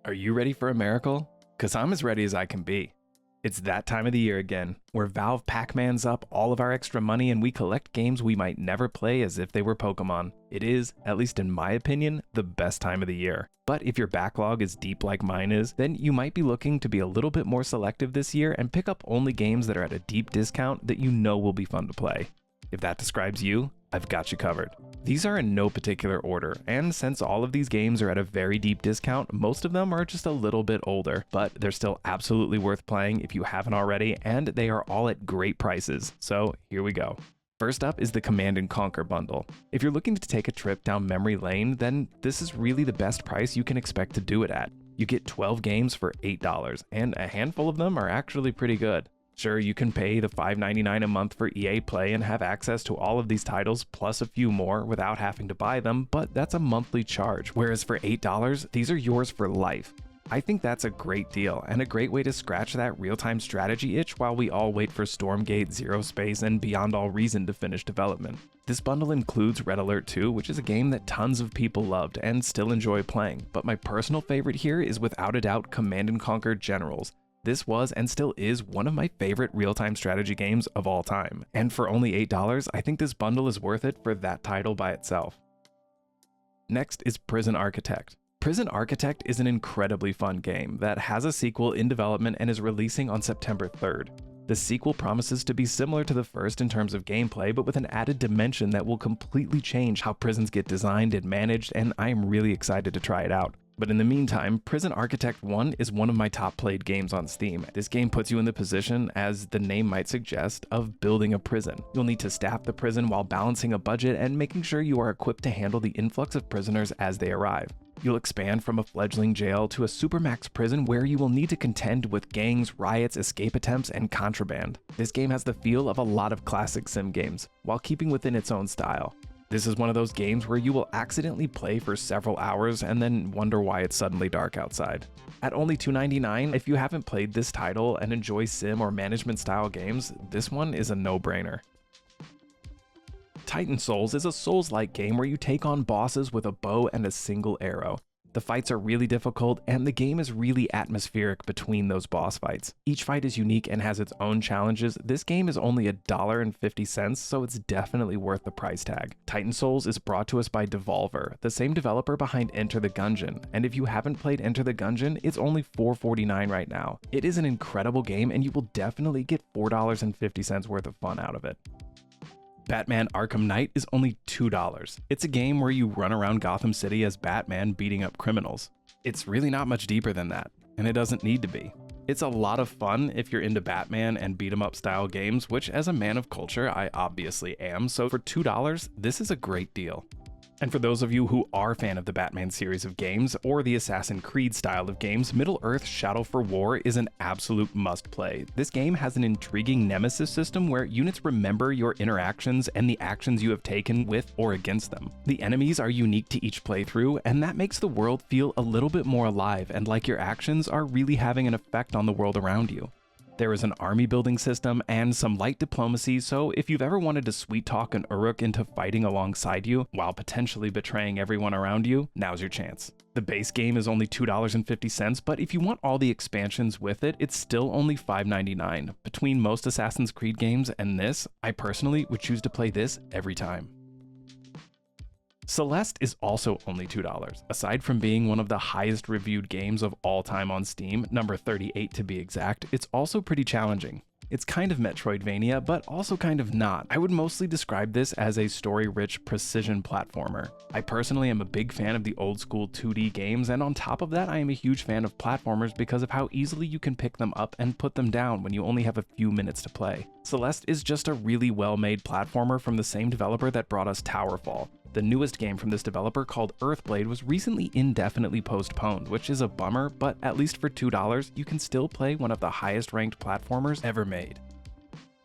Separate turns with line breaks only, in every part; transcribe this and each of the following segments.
Are you ready for a miracle? Cause I'm as ready as I can be. It's that time of the year again, where Valve Pac-Mans up all of our extra money and we collect games we might never play as if they were Pokemon. It is, at least in my opinion, the best time of the year. But if your backlog is deep like mine is, then you might be looking to be a little bit more selective this year and pick up only games that are at a deep discount that you know will be fun to play. If that describes you, I've got you covered. These are in no particular order, and since all of these games are at a very deep discount, most of them are just a little bit older, but they're still absolutely worth playing if you haven't already, and they are all at great prices, so here we go. First up is the Command & Conquer bundle. If you're looking to take a trip down memory lane, then this is really the best price you can expect to do it at. You get 12 games for $8, and a handful of them are actually pretty good. Sure, you can pay the $5.99 a month for EA Play and have access to all of these titles plus a few more without having to buy them, but that's a monthly charge, whereas for $8, these are yours for life. I think that's a great deal, and a great way to scratch that real-time strategy itch while we all wait for Stormgate, Zero Space, and Beyond All Reason to finish development. This bundle includes Red Alert 2, which is a game that tons of people loved and still enjoy playing, but my personal favorite here is without a doubt Command & Conquer Generals. This was and still is one of my favorite real-time strategy games of all time, and for only $8, I think this bundle is worth it for that title by itself. Next is Prison Architect. Prison Architect is an incredibly fun game that has a sequel in development and is releasing on September 3rd. The sequel promises to be similar to the first in terms of gameplay, but with an added dimension that will completely change how prisons get designed and managed, and I am really excited to try it out. But in the meantime, Prison Architect 1 is one of my top played games on Steam. This game puts you in the position, as the name might suggest, of building a prison. You'll need to staff the prison while balancing a budget and making sure you are equipped to handle the influx of prisoners as they arrive. You'll expand from a fledgling jail to a supermax prison where you will need to contend with gangs, riots, escape attempts, and contraband. This game has the feel of a lot of classic sim games, while keeping within its own style. This is one of those games where you will accidentally play for several hours and then wonder why it's suddenly dark outside. At only $2.99, if you haven't played this title and enjoy sim or management style games, this one is a no-brainer. Titan Souls is a Souls-like game where you take on bosses with a bow and a single arrow. The fights are really difficult, and the game is really atmospheric between those boss fights. Each fight is unique and has its own challenges. This game is only $1.50, so it's definitely worth the price tag. Titan Souls is brought to us by Devolver, the same developer behind Enter the Gungeon, and if you haven't played Enter the Gungeon, it's only $4.49 right now. It is an incredible game, and you will definitely get $4.50 worth of fun out of it. Batman Arkham Knight is only $2. It's a game where you run around Gotham City as Batman beating up criminals. It's really not much deeper than that, and it doesn't need to be. It's a lot of fun if you're into Batman and beat-em-up style games, which as a man of culture, I obviously am, so for $2, this is a great deal. And for those of you who are a fan of the Batman series of games, or the Assassin's Creed style of games, Middle-earth: Shadow for War is an absolute must-play. This game has an intriguing nemesis system where units remember your interactions and the actions you have taken with or against them. The enemies are unique to each playthrough, and that makes the world feel a little bit more alive and like your actions are really having an effect on the world around you. There is an army building system and some light diplomacy, so if you've ever wanted to sweet talk an Uruk into fighting alongside you while potentially betraying everyone around you, now's your chance. The base game is only $2.50, but if you want all the expansions with it, it's still only $5.99. Between most Assassin's Creed games and this, I personally would choose to play this every time. Celeste is also only $2. Aside from being one of the highest reviewed games of all time on Steam, number 38 to be exact, it's also pretty challenging. It's kind of Metroidvania, but also kind of not. I would mostly describe this as a story-rich precision platformer. I personally am a big fan of the old school 2D games, and on top of that, I am a huge fan of platformers because of how easily you can pick them up and put them down when you only have a few minutes to play. Celeste is just a really well-made platformer from the same developer that brought us Towerfall. The newest game from this developer, called Earthblade, was recently indefinitely postponed, which is a bummer, but at least for $2, you can still play one of the highest ranked platformers ever made.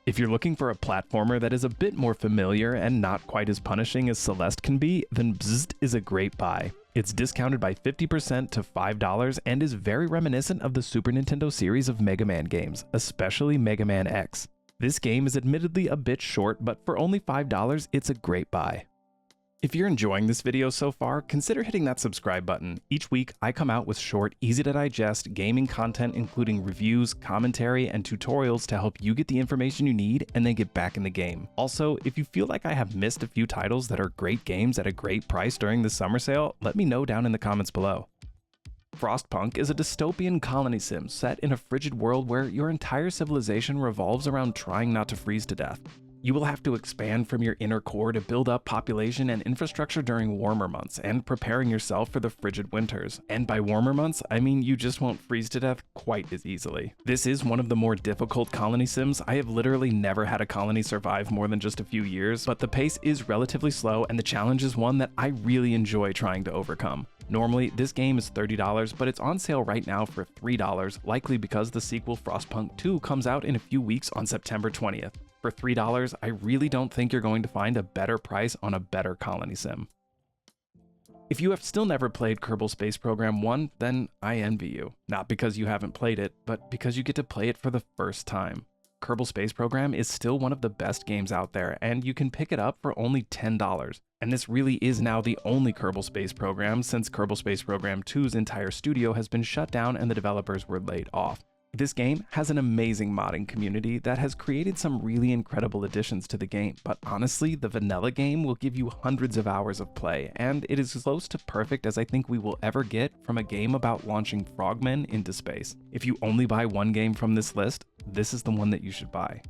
If you're looking for a platformer that is a bit more familiar and not quite as punishing as Celeste can be, then Bzzzt is a great buy. It's discounted by 50% to $5 and is very reminiscent of the Super Nintendo series of Mega Man games, especially Mega Man X. This game is admittedly a bit short, but for only $5, it's a great buy. If you're enjoying this video so far, consider hitting that subscribe button. Each week, I come out with short, easy-to-digest gaming content including reviews, commentary, and tutorials to help you get the information you need and then get back in the game. Also, if you feel like I have missed a few titles that are great games at a great price during the summer sale, let me know down in the comments below. Frostpunk is a dystopian colony sim set in a frigid world where your entire civilization revolves around trying not to freeze to death. You will have to expand from your inner core to build up population and infrastructure during warmer months and preparing yourself for the frigid winters. And by warmer months, I mean you just won't freeze to death quite as easily. This is one of the more difficult colony sims. I have literally never had a colony survive more than just a few years, but the pace is relatively slow and the challenge is one that I really enjoy trying to overcome. Normally, this game is $30, but it's on sale right now for $3, likely because the sequel Frostpunk 2 comes out in a few weeks on September 20th. For $3, I really don't think you're going to find a better price on a better colony sim. If you have still never played Kerbal Space Program 1, then I envy you. Not because you haven't played it, but because you get to play it for the first time. Kerbal Space Program is still one of the best games out there, and you can pick it up for only $10. And this really is now the only Kerbal Space Program since Kerbal Space Program 2's entire studio has been shut down and the developers were laid off. This game has an amazing modding community that has created some really incredible additions to the game, but honestly, the vanilla game will give you hundreds of hours of play, and it is as close to perfect as I think we will ever get from a game about launching frogmen into space. If you only buy one game from this list, this is the one that you should buy.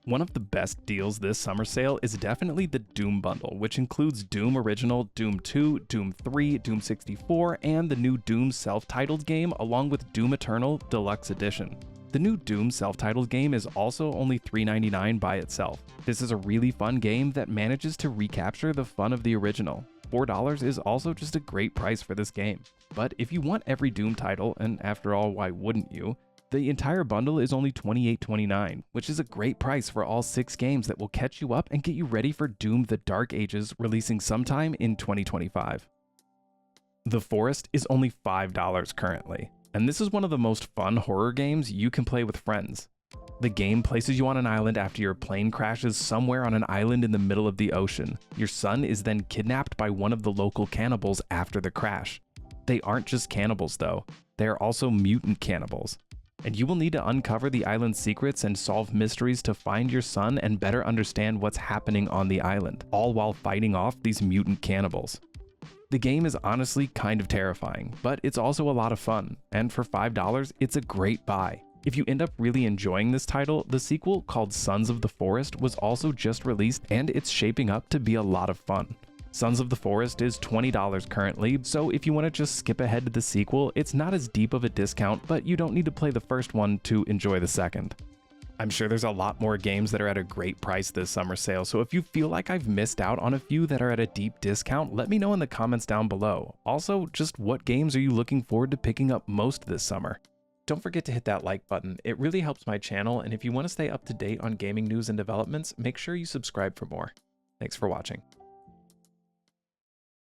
One of the best deals this summer sale is definitely the Doom bundle, which includes Doom Original, Doom 2, Doom 3, Doom 64, and the new Doom self-titled game, along with Doom Eternal Deluxe Edition. The new Doom self-titled game is also only $3.99 by itself. This is a really fun game that manages to recapture the fun of the original. $4 is also just a great price for this game. But if you want every Doom title, and after all, why wouldn't you? The entire bundle is only $28.29, which is a great price for all 6 games that will catch you up and get you ready for Doom: The Dark Ages releasing sometime in 2025. The Forest is only $5 currently, and this is one of the most fun horror games you can play with friends. The game places you on an island after your plane crashes somewhere on an island in the middle of the ocean. Your son is then kidnapped by one of the local cannibals after the crash. They aren't just cannibals though, they are also mutant cannibals. And you will need to uncover the island's secrets and solve mysteries to find your son and better understand what's happening on the island, all while fighting off these mutant cannibals. The game is honestly kind of terrifying, but it's also a lot of fun, and for $5, it's a great buy. If you end up really enjoying this title, the sequel called Sons of the Forest was also just released and it's shaping up to be a lot of fun. Sons of the Forest is $20 currently, so if you want to just skip ahead to the sequel, it's not as deep of a discount, but you don't need to play the first one to enjoy the second. I'm sure there's a lot more games that are at a great price this summer sale, so if you feel like I've missed out on a few that are at a deep discount, let me know in the comments down below. Also, just what games are you looking forward to picking up most this summer? Don't forget to hit that like button, it really helps my channel, and if you want to stay up to date on gaming news and developments, make sure you subscribe for more. Thanks for watching.